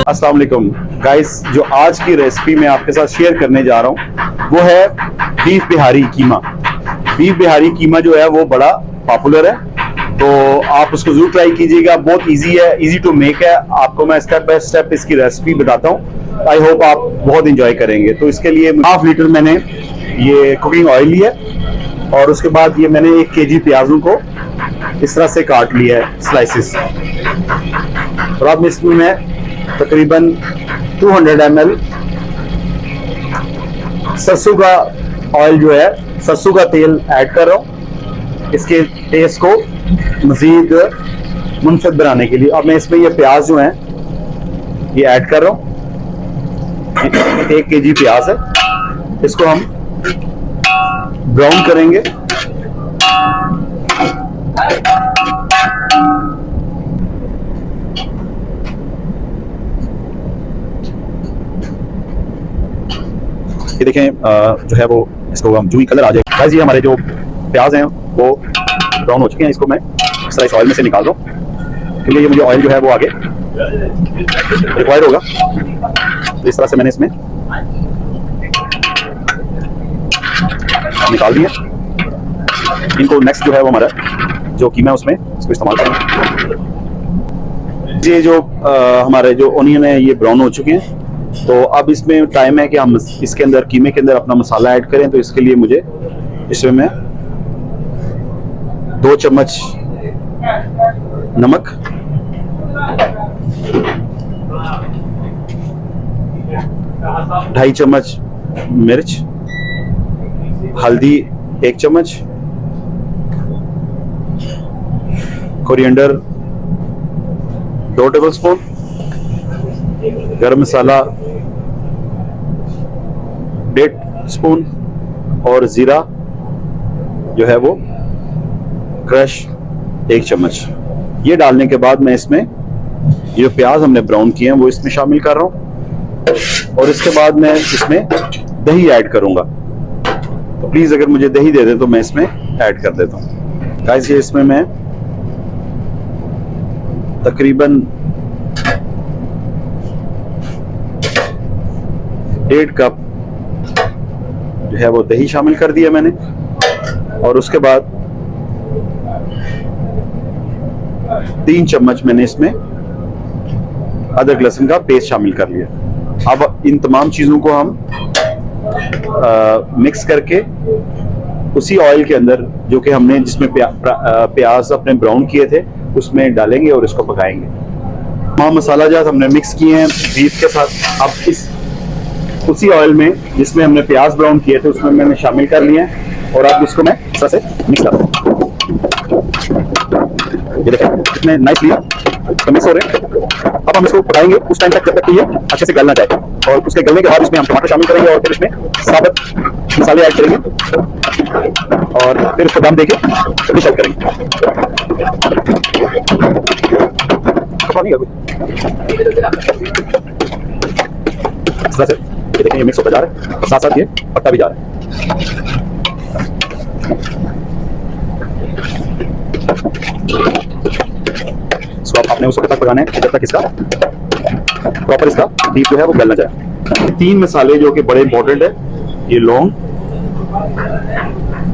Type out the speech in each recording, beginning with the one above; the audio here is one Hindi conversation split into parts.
अस्सलाम वालेकुम गाइस, जो आज की रेसिपी मैं आपके साथ शेयर करने जा रहा हूँ वो है बीफ बिहारी कीमा। बीफ बिहारी कीमा जो है वो बड़ा पॉपुलर है, तो आप उसको जरूर ट्राई कीजिएगा। बहुत इजी है, इजी टू मेक है। आपको मैं स्टेप बाय स्टेप इसकी रेसिपी बताता हूँ। आई होप आप बहुत इंजॉय करेंगे। तो इसके लिए 1/2 लीटर मैंने ये कुकिंग ऑयल लिया और उसके बाद ये मैंने 1 kg प्याजों को इस तरह से काट लिया है स्लाइसिस। और अब इसमें मैं तकरीबन 200 ml सरसों का ऑयल जो है, सरसों का तेल ऐड कर रहा हूँ इसके टेस्ट को मजीद मुनफिद बनाने के लिए। अब मैं इसमें ये प्याज जो है ये ऐड कर रहा हूँ। 1 kg प्याज है, इसको हम ब्राउन करेंगे। ये देखें जो है वो इसको हम जूही कलर आ जाए। गाइस ये हमारे जो प्याज हैं वो ब्राउन हो चुके हैं। इसको मैं इस तरह इस ऑयल में से निकाल रहा हूँ, क्योंकि ये मुझे ऑयल जो है वो आगे रिक्वायर होगा। तो इस तरह से मैंने इसमें निकाल दिया। इनको नेक्स्ट जो है वो हमारा जो कीमा है उसमें इसको इस्तेमाल करेंगे। ये जो हमारे जो ओनियन है ये ब्राउन हो चुके हैं, तो अब इसमें टाइम है कि हम इसके अंदर कीमे के अंदर अपना मसाला ऐड करें। तो इसके लिए मुझे इसमें मैं 2 चम्मच नमक, 2.5 चम्मच मिर्च, हल्दी 1 चम्मच, कोरिएंडर 2 टेबलस्पून, गरम मसाला 1.5 स्पून और जीरा जो है वो क्रश 1 चम्मच। ये डालने के बाद मैं इसमें ये प्याज हमने ब्राउन किए हैं वो इसमें शामिल कर रहा हूं और इसके बाद मैं इसमें दही ऐड करूंगा। तो प्लीज अगर मुझे दही दे दें तो मैं इसमें ऐड कर देता हूं। गाइस ये इसमें मैं तकरीबन 1.5 कप जो है वो दही शामिल कर दिया मैंने और उसके बाद 3 चम्मच मैंने इसमें अदरक लहसुन का पेस्ट शामिल कर लिया। अब इन तमाम चीजों को हम मिक्स करके उसी ऑयल के अंदर जो कि हमने जिसमें प्याज अपने ब्राउन किए थे उसमें डालेंगे और इसको पकाएंगे। तमाम मसाला जात हमने मिक्स किए हैं बीफ के साथ। अब इस उसी ऑयल में जिसमें हमने प्याज ब्राउन किए थे उसमें मैंने शामिल कर लिए हैं और अब इसको मैं इस तरह से मिक्स कर रहा हूँ। ये देखें कितने नाइसली मिक्स हो रहे हैं। अब हम इसको पकाएंगे उस टाइम तक जब तक कि ये अच्छे से गल ना जाए, और उसके गलने के बाद इसमें हम टमाटर शामिल करेंगे और फिर इसमें साबुत मसाले ऐड करेंगे और फिर इसको दम देके डिश आउट करेंगे। इस तरह से ये देखें ये मिक्स होता जा रहा है और साथ साथ ये पकता भी जा रहा है। इसको आपने उसको तक पकाना है जब तक इसका प्रॉपर इसका बीफ जो है वो गल ना जाए। 3 मसाले जो कि बड़े इंपॉर्टेंट है, ये लौंग,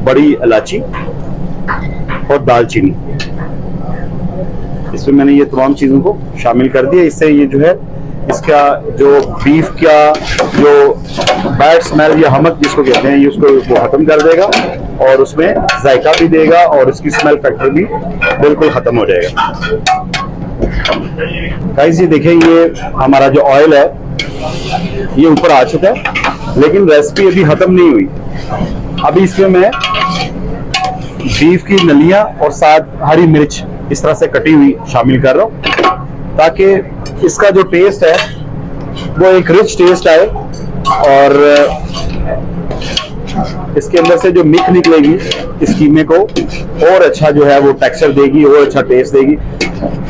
बड़ी इलायची और दालचीनी। इसमें मैंने ये तमाम चीजों को शामिल कर दिया। इससे ये जो है इसका जो बीफ का जो बैड स्मेल या हमक जिसको कहते हैं ये उसको वो खत्म कर देगा और उसमें जायका भी देगा और इसकी स्मेल फैक्टर भी बिल्कुल खत्म हो जाएगा। गाइस ये देखें ये हमारा जो ऑयल है ये ऊपर आ चुका है, लेकिन रेसिपी अभी खत्म नहीं हुई। अभी इसमें मैं बीफ की नलियां और साथ हरी मिर्च इस तरह से कटी हुई शामिल कर रहा हूँ ताकि इसका जो टेस्ट है वो एक रिच टेस्ट आए और इसके अंदर से जो मिक निकलेगी इस कीमे को और अच्छा जो है वो टेक्सचर देगी और अच्छा टेस्ट देगी।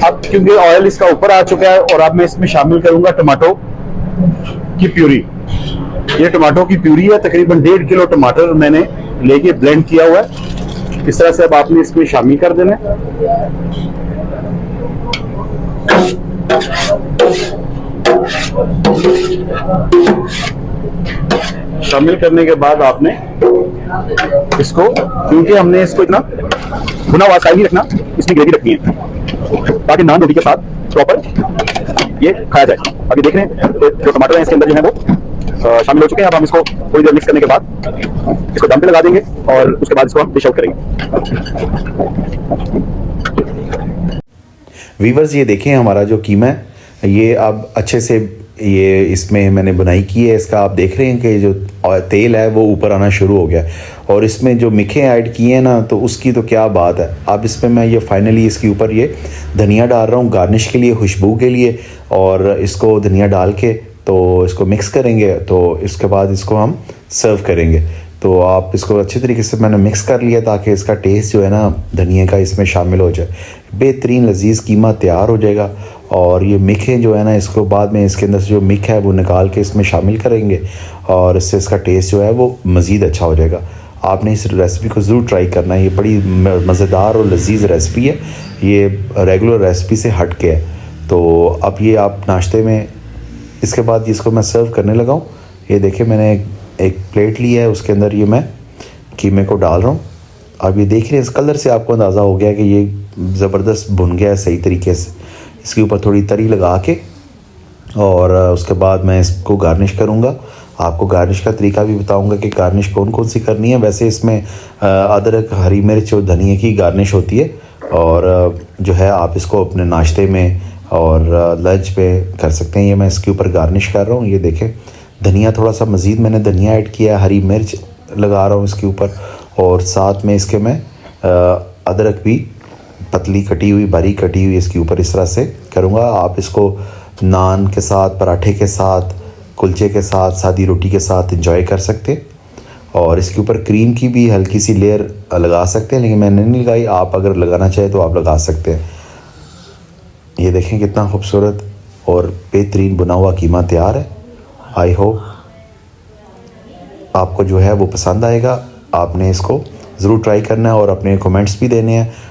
अब क्योंकि ऑयल इसका ऊपर आ चुका है और अब मैं इसमें शामिल करूंगा टमाटो की प्यूरी। ये टमाटो की प्यूरी है, तकरीबन 1.5 किलो टमाटर मैंने लेके ब्लेंड किया हुआ है। इस तरह से अब आपने इसमें शामिल कर देना है। शामिल करने के बाद आपने इसको, क्योंकि हमने इसको इतना भुना हुआ स्टाइल नहीं रखना, इसमें ग्रेवी रखनी है ताकि नान रोटी के साथ प्रॉपर ये खाया जाए। अभी देख रहे हैं जो टमाटर है इसके अंदर जो है वो शामिल हो चुके हैं। अब हम इसको थोड़ी देर मिक्स करने के बाद इसको दम पे लगा देंगे और उसके बाद इसको हम डिश आउट करेंगे। वीवर्स ये देखें हमारा जो कीमा है ये अब अच्छे से ये इसमें मैंने बुनाई की है। इसका आप देख रहे हैं कि जो तेल है वो ऊपर आना शुरू हो गया और इसमें जो मिखे ऐड किए हैं ना तो उसकी तो क्या बात है। अब इसमें मैं ये फाइनली इसके ऊपर ये धनिया डाल रहा हूँ गार्निश के लिए, खुशबू के लिए। और इसको धनिया डाल के तो इसको मिक्स करेंगे, तो इसके बाद इसको हम सर्व करेंगे। तो आप इसको अच्छे तरीके से मैंने मिक्स कर लिया ताकि इसका टेस्ट जो है ना धनिया का इसमें शामिल हो जाए। बेहतरीन लजीज़ कीमा तैयार हो जाएगा। और ये मिखे जो है ना इसको बाद में इसके अंदर से जो मिक है वो निकाल के इसमें शामिल करेंगे और इससे इसका टेस्ट जो है वो मज़ीद अच्छा हो जाएगा। आपने इस रेसिपी को ज़रूर ट्राई करना है, ये बड़ी मज़ेदार और लजीज़ रेसिपी है, ये रेगुलर रेसिपी से हट के है। तो अब ये आप नाश्ते में, इसके बाद इसको मैं सर्व करने लगा हूँ। ये देखिए मैंने एक प्लेट ली है, उसके अंदर ये मैं कीमे को डाल रहा हूँ। अब ये देख रहे हैं इस कलर से आपको अंदाज़ा हो गया कि ये ज़बरदस्त भुन गया है सही तरीके से। इसके ऊपर थोड़ी तरी लगा के और उसके बाद मैं इसको गार्निश करूँगा। आपको गार्निश का तरीका भी बताऊँगा कि गार्निश कौन कौन सी करनी है। वैसे इसमें अदरक, हरी मिर्च और धनिया की गार्निश होती है और जो है आप इसको अपने नाश्ते में और लंच पे कर सकते हैं। ये मैं इसके ऊपर गार्निश कर रहा हूँ। ये देखें धनिया थोड़ा सा मज़ीद मैंने धनिया ऐड किया, हरी मिर्च लगा रहा हूँ इसके ऊपर और साथ में इसके मैं अदरक भी पतली कटी हुई, बारीक कटी हुई इसके ऊपर इस तरह से करूँगा। आप इसको नान के साथ, पराठे के साथ, कुलचे के साथ, सादी रोटी के साथ एंजॉय कर सकते हैं। और इसके ऊपर क्रीम की भी हल्की सी लेयर लगा सकते हैं, लेकिन मैंने नहीं लगाई। आप अगर लगाना चाहें तो आप लगा सकते हैं। ये देखें कितना खूबसूरत और बेहतरीन बुना हुआ कीमा तैयार है। आई होप आपको जो है वो पसंद आएगा। आपने इसको ज़रूर ट्राई करना है और अपने कमेंट्स भी देने हैं।